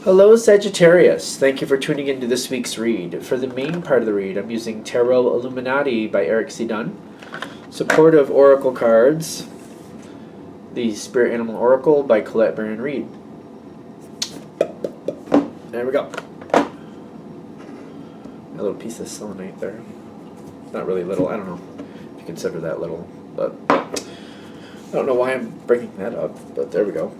Hello, Sagittarius. Thank you for tuning into this week's read. For the main part of the read, I'm using Tarot Illuminati by Eric C. Dunn, supportive oracle cards, the Spirit Animal Oracle by Colette Baron Reed. There we go. A little piece of selenite there. Not really little, I don't know if you consider that little, but I don't know why I'm breaking that up, but there we go.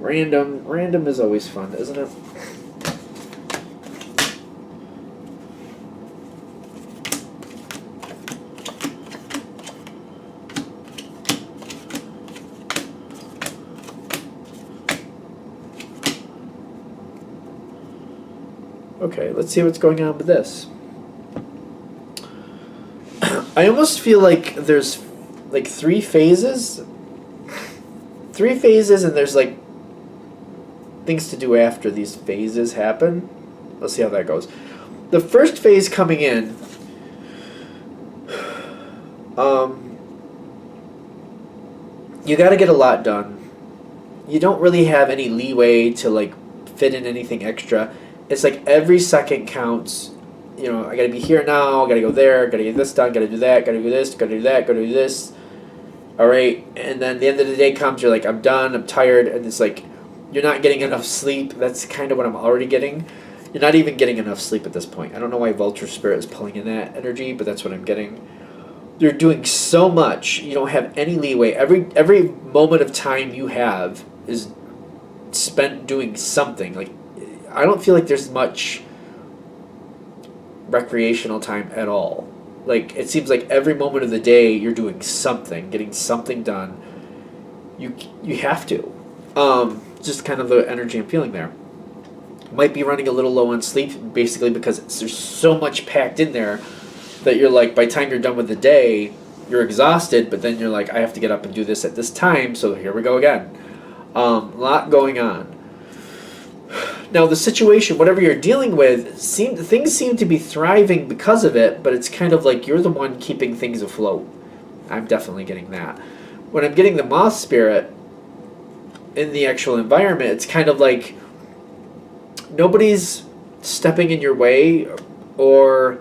Random is always fun, isn't it? Okay, let's see what's going on with this. I almost feel like there's like three phases, and there's like things to do after these phases happen. Let's see how that goes. The first phase coming in, you got to get a lot done. You don't really have any leeway to like fit in anything extra. It's like every second counts. You know, I got to be here now, I got to go there, got to get this done, got to do that, got to do this, got to do that, got to do this. All right, and then the end of the day comes, you're like, I'm done, I'm tired, and it's like, you're not getting enough sleep. That's kind of what I'm already getting. You're not even getting enough sleep at this point. I don't know why Vulture Spirit is pulling in that energy, but that's what I'm getting. You're doing so much, you don't have any leeway. Every moment of time you have is spent doing something. Like, I don't feel like there's much recreational time at all. Like, it seems like every moment of the day you're doing something, getting something done. You have to. Just kind of the energy I'm feeling there. Might be running a little low on sleep, basically because there's so much packed in there that you're like, by the time you're done with the day, you're exhausted, but then you're like, I have to get up and do this at this time, so here we go again. A lot going on. Now, the situation, whatever you're dealing with, things seem to be thriving because of it, but it's kind of like you're the one keeping things afloat. I'm definitely getting that. When I'm getting the moth spirit in the actual environment, it's kind of like nobody's stepping in your way, or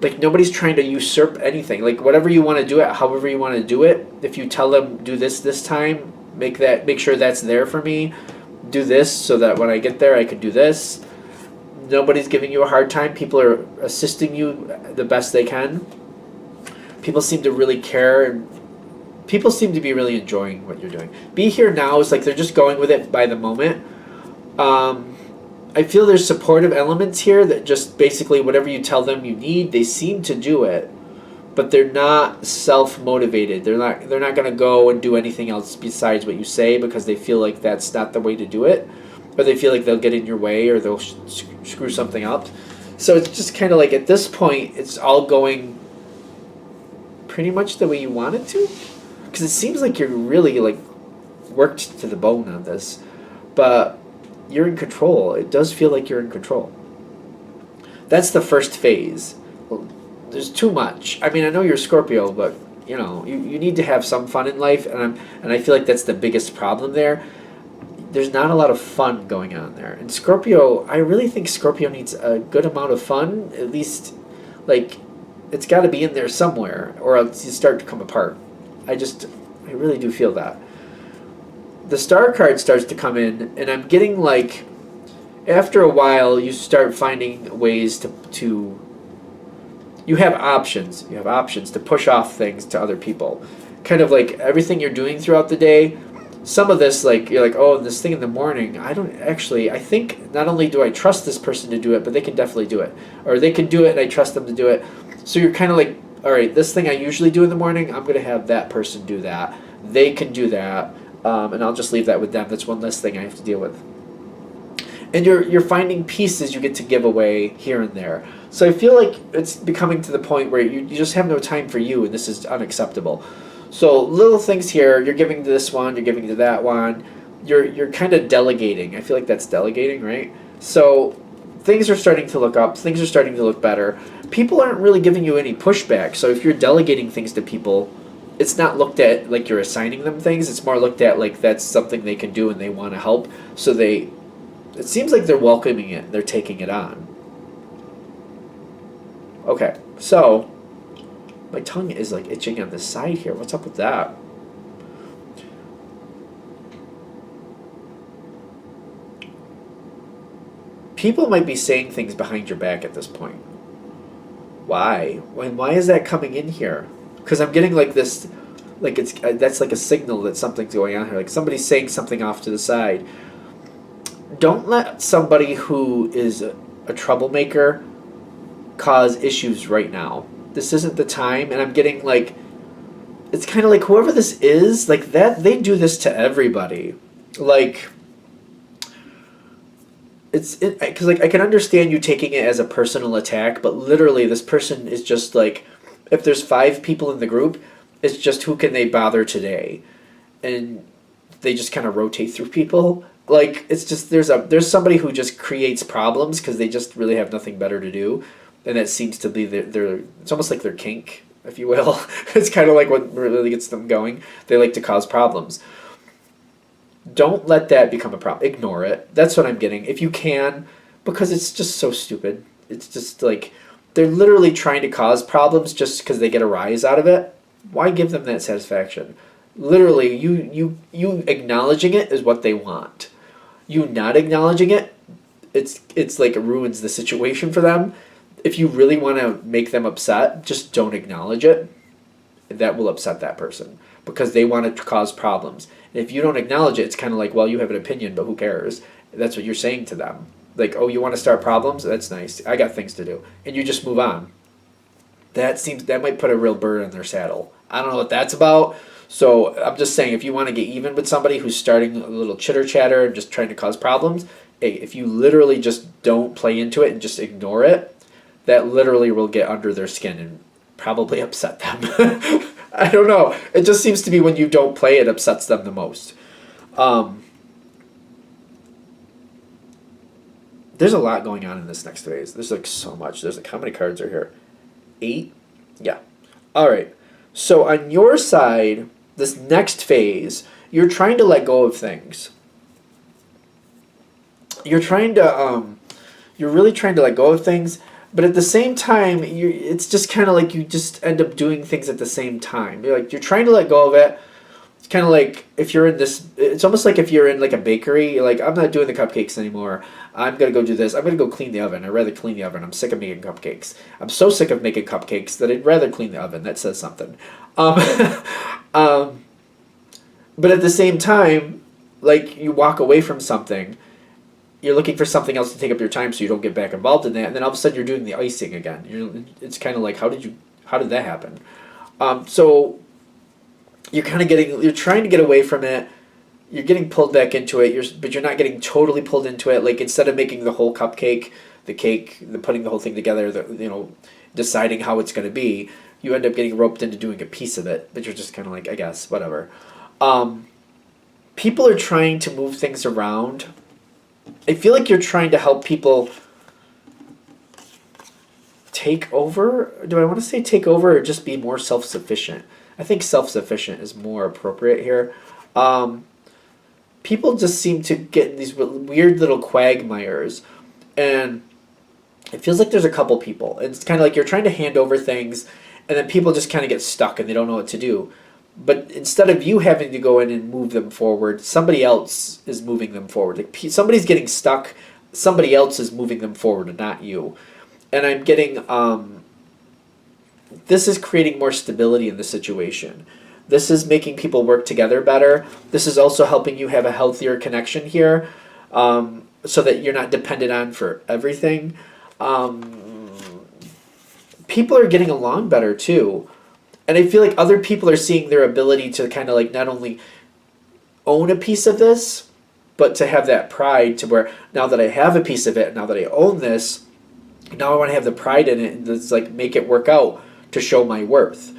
like nobody's trying to usurp anything. Like, whatever you want to do it, however you want to do it, if you tell them, do this time, make sure that's there for me, do this so that when I get there I can do this. Nobody's giving you a hard time. People are assisting you the best they can. People seem to really care, and people seem to be really enjoying what you're doing. Be here now is like they're just going with it by the moment. I feel there's supportive elements here that just basically whatever you tell them you need, they seem to do it, but they're not self-motivated. They're not going to go and do anything else besides what you say because they feel like that's not the way to do it, or they feel like they'll get in your way or they'll screw something up. So it's just kind of like at this point it's all going pretty much the way you want it to, because it seems like you're really like worked to the bone on this, but you're in control. It does feel like you're in control. That's the first phase. There's too much. I mean, I know you're Scorpio, but you know, you need to have some fun in life, and I feel like that's the biggest problem there. There's not a lot of fun going on there. And Scorpio, I really think Scorpio needs a good amount of fun, at least, like, it's got to be in there somewhere, or else you start to come apart. I really do feel that. The star card starts to come in, and I'm getting like, after a while, you start finding ways to you have options. You have options to push off things to other people. Kind of like everything you're doing throughout the day. Some of this, like, you're like, oh, this thing in the morning, I think not only do I trust this person to do it, but they can definitely do it. Or they can do it and I trust them to do it. So you're kind of like, all right, this thing I usually do in the morning, I'm going to have that person do that. They can do that. And I'll just leave that with them. That's one less thing I have to deal with. And you're finding pieces you get to give away here and there. So I feel like it's becoming to the point where you just have no time for you, and this is unacceptable. So little things here, you're giving to this one, you're giving to that one. You're kind of delegating. I feel like that's delegating, right? So things are starting to look up. Things are starting to look better. People aren't really giving you any pushback. So if you're delegating things to people, it's not looked at like you're assigning them things. It's more looked at like that's something they can do and they want to help. So they It seems like they're welcoming it. They're taking it on. Okay, so my tongue is like itching on the side here. What's up with that? People might be saying things behind your back at this point. Why? Why is that coming in here? Because I'm getting like this, like it's that's like a signal that something's going on here. Like somebody's saying something off to the side. Don't let somebody who is a troublemaker cause issues right now. This isn't the time, and I'm getting like, it's kind of like whoever this is, like that, they do this to everybody. Like, because like I can understand you taking it as a personal attack, but literally this person is just like, if there's 5 people in the group, it's just who can they bother today, and they just kind of rotate through people. Like it's just there's somebody who just creates problems because they just really have nothing better to do, and that seems to be their it's almost like their kink, if you will. It's kind of like what really gets them going. They like to cause problems. Don't let that become a problem. Ignore it. That's what I'm getting. If you can, because it's just so stupid. It's just like they're literally trying to cause problems just because they get a rise out of it. Why give them that satisfaction? Literally, you acknowledging it is what they want. You not acknowledging it, it's like it ruins the situation for them. If you really want to make them upset, just don't acknowledge it. That will upset that person because they want to cause problems. And if you don't acknowledge it, it's kind of like, well, you have an opinion, but who cares? That's what you're saying to them. Like, oh, you want to start problems? That's nice. I got things to do. And you just move on. That might put a real bird in their saddle. I don't know what that's about. So I'm just saying, if you want to get even with somebody who's starting a little chitter chatter and just trying to cause problems, hey, if you literally just don't play into it and just ignore it, that literally will get under their skin and probably upset them. I don't know. It just seems to be when you don't play, it upsets them the most. There's a lot going on in this next phase. There's like so much. There's like, how many cards are here? 8? Yeah. All right. So on your side, this next phase, you're trying to let go of things. You're trying to, you're really trying to let go of things, but at the same time, it's just kind of like you just end up doing things at the same time. You're trying to let go of it. It's kind of like if you're in this, it's almost like if you're in like a bakery, you're like, I'm not doing the cupcakes anymore. I'm going to go do this. I'm going to go clean the oven. I'd rather clean the oven. I'm sick of making cupcakes. I'm so sick of making cupcakes that I'd rather clean the oven. That says something. But at the same time, like you walk away from something, you're looking for something else to take up your time so you don't get back involved in that. And then all of a sudden you're doing the icing again. It's kind of like, how did that happen? So you're kind of you're trying to get away from it. You're getting pulled back into it, but you're not getting totally pulled into it. Like instead of making the whole cupcake, putting the whole thing together, deciding how it's going to be, you end up getting roped into doing a piece of it. But you're just kind of like, I guess, whatever. People are trying to move things around. I feel like you're trying to help people take over. Do I want to say take over or just be more self-sufficient? I think self-sufficient is more appropriate here. People just seem to get in these weird little quagmires, and it feels like there's a couple people. It's kind of like you're trying to hand over things, and then people just kind of get stuck and they don't know what to do. But instead of you having to go in and move them forward, somebody else is moving them forward. Like somebody's getting stuck, somebody else is moving them forward, and not you. And I'm getting this is creating more stability in the situation. This is making people work together better. This is also helping you have a healthier connection here, so that you're not dependent on for everything. People are getting along better too. And I feel like other people are seeing their ability to kind of like not only own a piece of this, but to have that pride to where now that I have a piece of it, now that I own this, now I want to have the pride in it and just like make it work out to show my worth.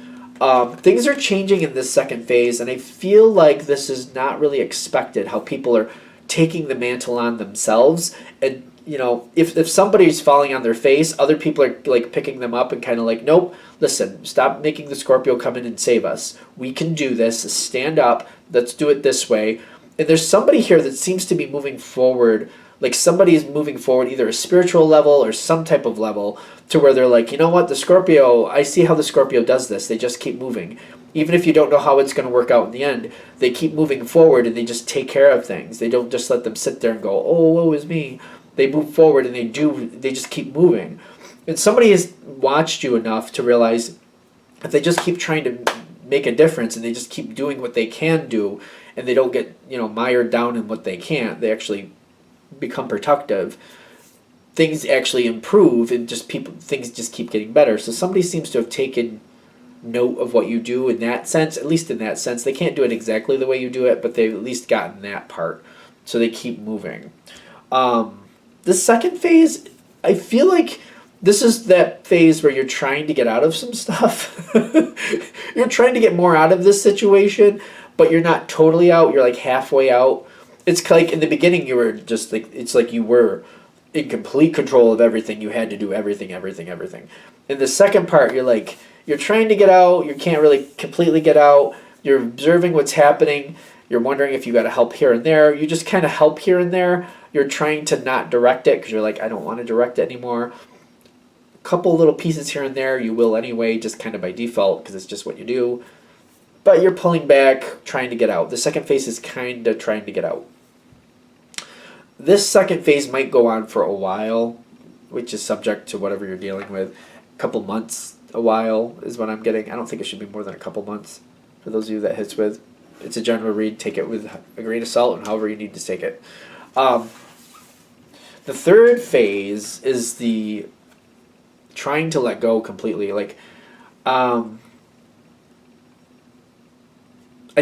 Things are changing in this second phase, and I feel like this is not really expected, how people are taking the mantle on themselves. And, if somebody's falling on their face, other people are like picking them up and kind of like, nope, listen, stop making the Scorpio come in and save us. We can do this. Stand up. Let's do it this way. And there's somebody here that seems to be moving forward, like somebody is moving forward, either a spiritual level or some type of level, to where they're like, you know what, the Scorpio, I see how the Scorpio does this. They just keep moving. Even if you don't know how it's going to work out in the end, they keep moving forward and they just take care of things. They don't just let them sit there and go, oh, woe is me. They move forward and they just keep moving. And somebody has watched you enough to realize if they just keep trying to make a difference and they just keep doing what they can do and they don't get, mired down in what they can't, they actually become productive, things actually improve and things just keep getting better. So somebody seems to have taken note of what you do in that sense, at least in that sense. They can't do it exactly the way you do it, but they've at least gotten that part. So they keep moving. The second phase, I feel like this is that phase where you're trying to get out of some stuff. You're trying to get more out of this situation, but you're not totally out. You're like halfway out. It's like in the beginning you were just like, it's like you were in complete control of everything. You had to do everything. In the second part, you're trying to get out. You can't really completely get out. You're observing what's happening. You're wondering if you got to help here and there. You just kind of help here and there. You're trying to not direct it because you're like, I don't want to direct it anymore. Couple little pieces here and there you will anyway, just kind of by default because it's just what you do, but you're pulling back, trying to get out. The second phase is kind of trying to get out. This second phase might go on for a while, which is subject to whatever you're dealing with. A couple months, a while is what I'm getting. I don't think it should be more than a couple months for those of you that hits with. It's a general read. Take it with a grain of salt and however you need to take it. The third phase is the trying to let go completely. I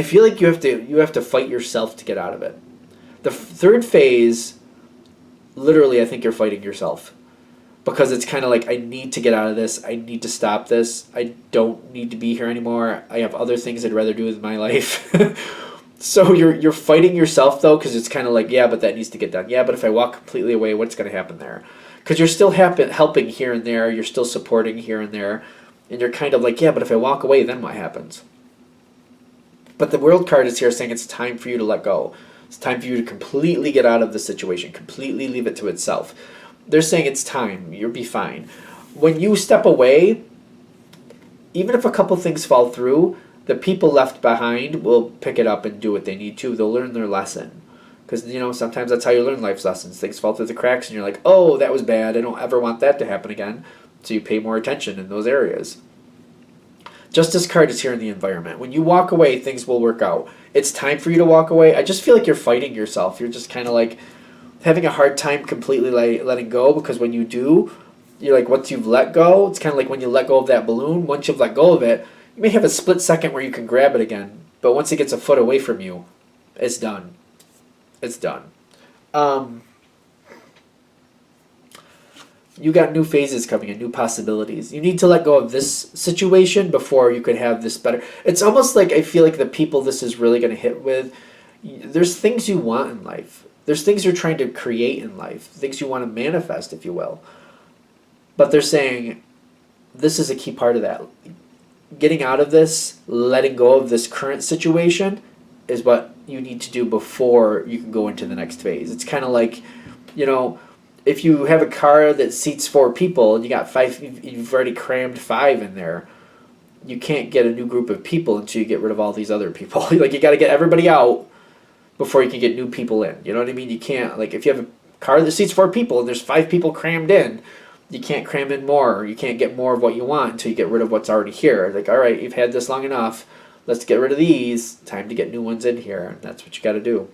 feel like you have to fight yourself to get out of it. The third phase, literally, I think you're fighting yourself because it's kind of like, I need to get out of this. I need to stop this. I don't need to be here anymore. I have other things I'd rather do with my life. So you're fighting yourself though, because it's kind of like, yeah, but that needs to get done. Yeah, but if I walk completely away, what's going to happen there? Because you're still helping here and there, you're still supporting here and there, and you're kind of like, yeah, but if I walk away, then what happens? But the World card is here saying it's time for you to let go. It's time for you to completely get out of the situation, completely leave it to itself. They're saying it's time, you'll be fine. When you step away, even if a couple things fall through, the people left behind will pick it up and do what they need to. They'll learn their lesson. Because, sometimes that's how you learn life's lessons. Things fall through the cracks and you're like, oh, that was bad. I don't ever want that to happen again. So you pay more attention in those areas. Justice card is here in the environment. When you walk away, things will work out. It's time for you to walk away. I just feel like you're fighting yourself. You're just kind of like having a hard time completely letting go, because when you do, you're like, once you've let go, it's kind of like when you let go of that balloon. Once you've let go of it, you may have a split second where you can grab it again. But once it gets a foot away from you, it's done. It's done. You got new phases coming in, new possibilities. You need to let go of this situation before you could have this better. It's almost like I feel like the people this is really going to hit with, there's things you want in life. There's things you're trying to create in life, things you want to manifest, if you will. But they're saying this is a key part of that. Getting out of this, letting go of this current situation is what you need to do before you can go into the next phase. It's kind of like, if you have a car that seats 4 people and you got 5, you've already crammed 5 in there, you can't get a new group of people until you get rid of all these other people. Like, you got to get everybody out before you can get new people in. You know what I mean? You can't, like, if you have a car that seats 4 people and there's 5 people crammed in, you can't cram in more, or you can't get more of what you want until you get rid of what's already here. Like, all right, you've had this long enough. Let's get rid of these. Time to get new ones in here. And that's what you got to do.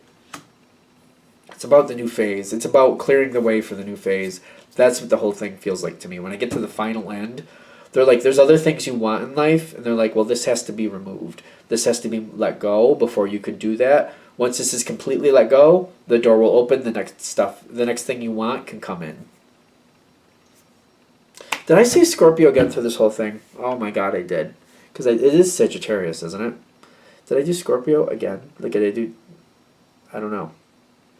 It's about the new phase. It's about clearing the way for the new phase. That's what the whole thing feels like to me. When I get to the final end, they're like, there's other things you want in life, and they're like, well, this has to be removed. This has to be let go before you could do that. Once this is completely let go, the door will open. The next thing you want can come in. Did I say Scorpio again through this whole thing? Oh my God, I did. Because it is Sagittarius, isn't it? Did I do Scorpio again? Like, did I do... I don't know.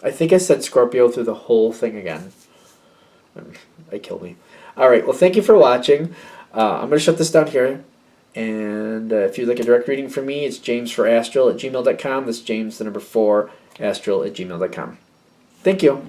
I think I said Scorpio through the whole thing again. It killed me. Alright, well, thank you for watching. I'm going to shut this down here. And if you'd like a direct reading from me, it's jamesforastral@gmail.com. That's James, the number 4, astral@gmail.com. Thank you.